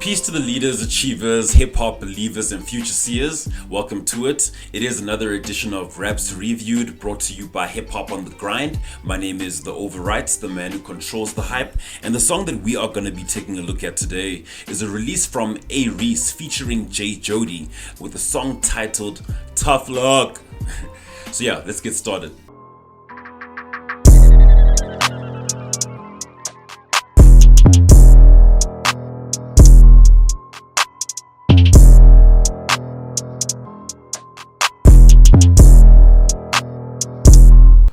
Peace to the leaders, achievers, hip-hop believers, and future seers. Welcome to it. It is another edition of Raps Reviewed, brought to you by Hip Hop on the Grind. My name is the Overyt, the man who controls the hype. And the song that we are going to be taking a look at today is a release from A-Reece featuring Jody with a song titled Tough Luck. So yeah, let's get started.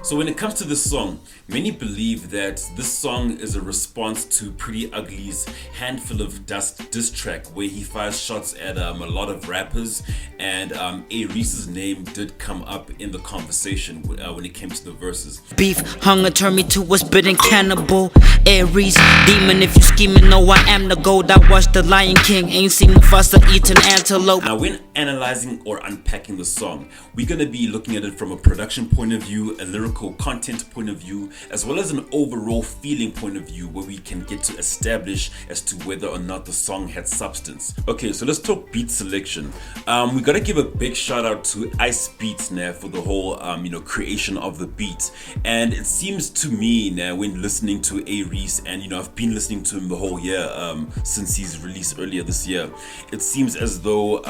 So when it comes to this song, many believe that this song is a response to Pretty Ugly's Handful of Dust diss track, where he fires shots at a lot of rappers, and A-Reece's name did come up in the conversation when it came to the verses. Beef, hunger turned me to a spitting cannibal. A-Reece, demon if you scheming, no I am the gold. I watched the Lion King, ain't seen Mufasa eating antelope. Now when analyzing or unpacking the song, we're going to be looking at it from a production point of view, a lyrical content point of view, as well as an overall feeling point of view, where we can get to establish as to whether or not the song had substance. Okay, so let's talk beat selection. We gotta give a big shout out to Ice Beats now for the whole creation of the beat. And it seems to me now, when listening to A-Reece, and I've been listening to him the whole year since his release earlier this year, it seems as though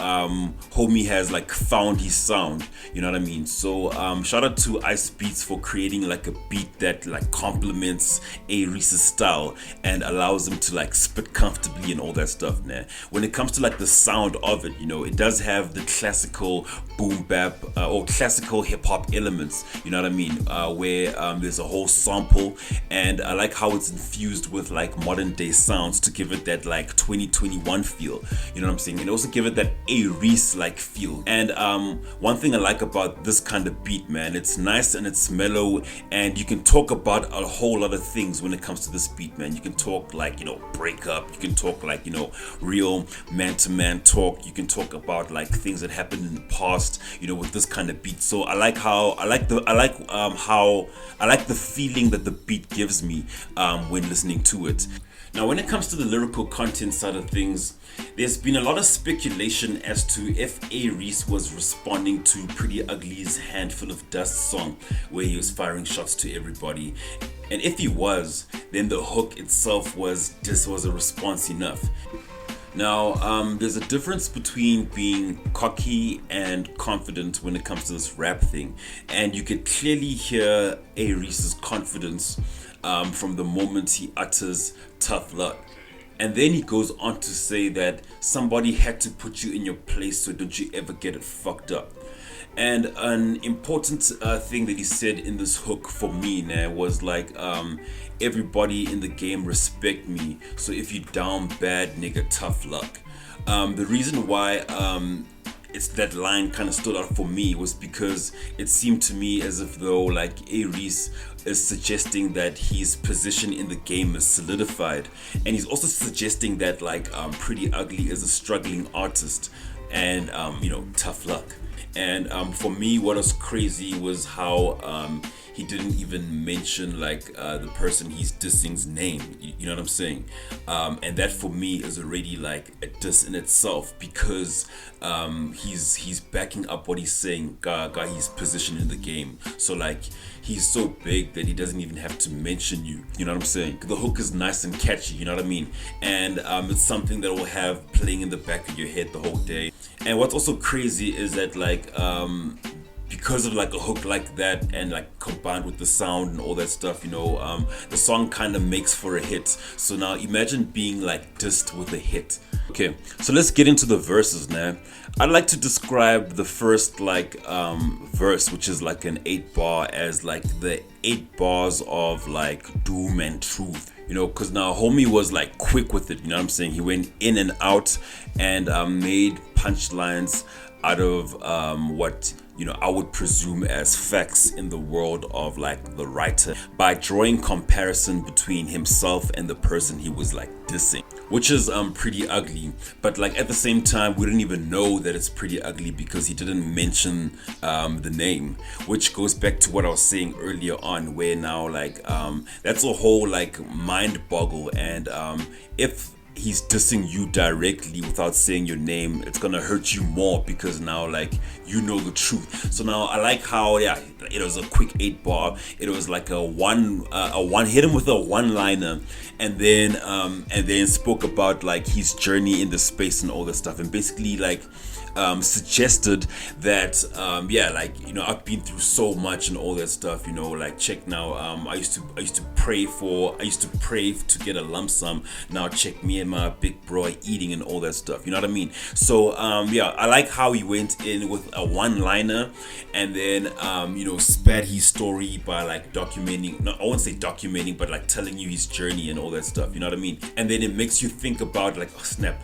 homie has like found his sound, you know what I mean? So shout out to Ice Beats for creating like a beat that like complements A-Reece's style and allows him to like spit comfortably and all that stuff. Nah, when it comes to like the sound of it, it does have the classical boom bap or classical hip hop elements, you know what I mean, where there's a whole sample, and I like how it's infused with like modern day sounds to give it that like 2021 feel, you know what I'm saying, and also give it that A-Reece like feel. And one thing I like about this kind of beat, man, it's nice and it's mellow, and you can talk about a whole lot of things when it comes to this beat, man. You can talk like breakup, you can talk like real man-to-man talk, you can talk about like things that happened in the past, with this kind of beat. So I like the feeling that the beat gives me when listening to it. Now, when it comes to the lyrical content side of things, there's been a lot of speculation as to if A-Reece was responding to Pretty Ugly's Handful of Dust song, where he was firing shots to everybody. And if he was, then the hook itself was a response enough. Now, there's a difference between being cocky and confident when it comes to this rap thing. And you could clearly hear A-Reece's confidence from the moment he utters tough luck. And then he goes on to say that somebody had to put you in your place, so don't you ever get it fucked up. And an important thing that he said in this hook for me now was like, everybody in the game respect me, so if you down bad, nigga, tough luck. The reason why it's that line kind of stood out for me was because it seemed to me as if though like A-Reece is suggesting that his position in the game is solidified, and he's also suggesting that like Pretty Ugly is a struggling artist, and tough luck. And for me, what was crazy was how he didn't even mention like the person he's dissing's name. You know what I'm saying? And that for me is already like a diss in itself, because he's backing up what he's saying, got his position in the game. So like he's so big that he doesn't even have to mention you. You know what I'm saying? The hook is nice and catchy. You know what I mean? And it's something that will have playing in the back of your head the whole day. And what's also crazy is that like because of like a hook like that, and like combined with the sound and all that stuff, the song kind of makes for a hit. So now imagine being like dissed with a hit. Okay, so let's get into the verses now. I'd like to describe the first like verse, which is like an 8-bar, as like the 8 bars of like doom and truth. Because now homie was like quick with it, you know what I'm saying? He went in and out and made punchlines out of what I would presume as facts in the world of like the writer, by drawing comparison between himself and the person he was like dissing, which is Pretty Ugly. But like at the same time, we didn't even know that it's Pretty Ugly because he didn't mention the name, which goes back to what I was saying earlier on, where now like that's a whole like mind boggle. And if he's dissing you directly without saying your name, it's gonna hurt you more because now like you know the truth. So now I like how it was a quick 8-bar. It was like a one hit him with a one-liner, and then spoke about like his journey in the space and all that stuff, and basically like suggested that like, you know, I've been through so much and all that stuff, you know, like check now, I used to pray to get a lump sum. Now check me and my big bro eating and all that stuff, you know what I mean? So I like how he went in with a one-liner, and then you know, spat his story by like documenting, no, I won't say documenting, but like telling you his journey and all that stuff, you know what I mean? And then it makes you think about like, oh snap,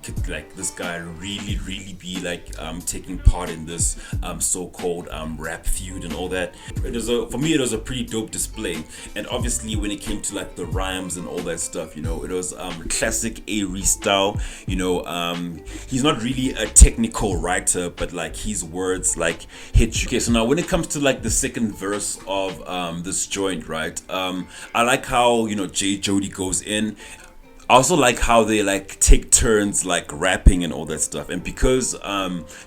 could like this guy really be like taking part in this so-called rap feud and all that. For me it was a pretty dope display. And obviously when it came to like the rhymes and all that stuff, you know, it was classic A-Reece style, you know. He's not really a technical writer, but like his words like hit you. Okay, so now when it comes to like the second verse of this joint, right, I like how, you know, Jody goes in. I also like how they like take turns like rapping and all that stuff, and because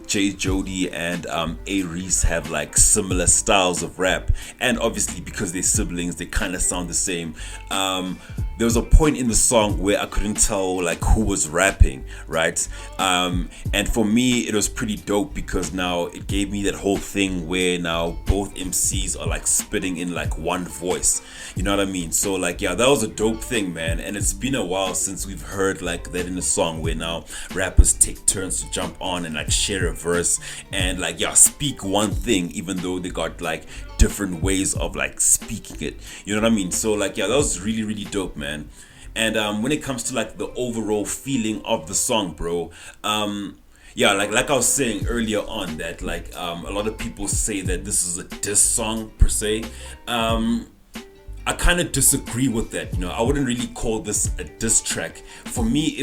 Jody and A-Reece have like similar styles of rap, and obviously because they're siblings, they kind of sound the same. There was a point in the song where I couldn't tell like who was rapping, right? And for me it was pretty dope because now it gave me that whole thing where now both MCs are like spitting in like one voice, you know what I mean? So like, yeah, that was a dope thing, man. And it's been a while since we've heard like that in a song where now rappers take turns to jump on and like share a verse and like, yeah, speak one thing even though they got like different ways of like speaking it, you know what I mean? So like, yeah, that was really dope, man. And when it comes to like the overall feeling of the song, bro, yeah, like I was saying earlier on that like a lot of people say that this is a diss song per se. I kind of disagree with that, you know. I wouldn't really call this a diss track. For me,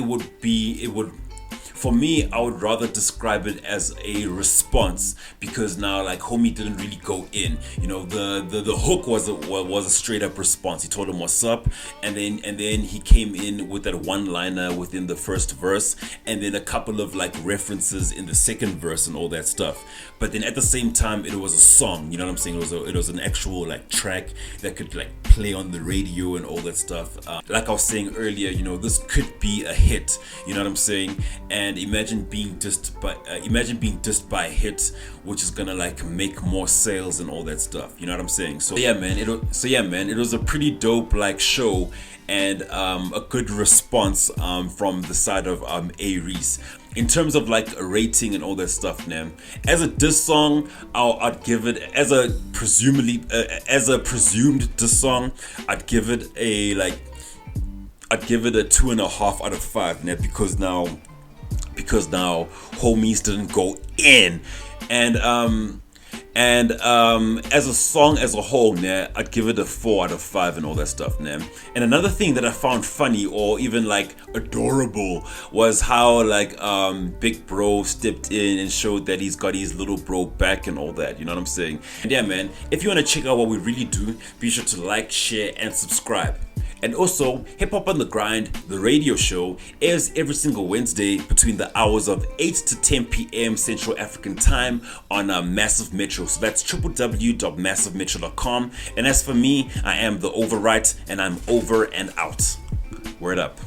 I would rather describe it as a response, because now like homie didn't really go in, you know. The hook was a straight up response. He told him what's up, and then he came in with that one-liner within the first verse, and then a couple of like references in the second verse and all that stuff. But then at the same time it was a song, you know what I'm saying? It was an actual like track that could like play on the radio and all that stuff. Like I was saying earlier, you know, this could be a hit, you know what I'm saying? And imagine being dissed by a hit, which is gonna like make more sales and all that stuff, you know what I'm saying? So yeah man, it was a pretty dope like show, and a good response from the side of A-Reece. In terms of like a rating and all that stuff, man, as a diss song, I'd give it, as a presumed diss song, I'd give it a 2.5 out of 5, man, because now homies didn't go in. And as a song as a whole, nah, I'd give it a 4 out of 5 and all that stuff, nah. And another thing that I found funny or even like adorable was how like big bro stepped in and showed that he's got his little bro back and all that, you know what I'm saying? And yeah man, if you want to check out what we really do, be sure to like, share and subscribe. And also, Hip Hop on the Grind, the radio show, airs every single Wednesday between the hours of 8 to 10 p.m. Central African Time on Massive Metro. So that's www.massivemetro.com. And as for me, I am the Overyt, and I'm over and out. Word up.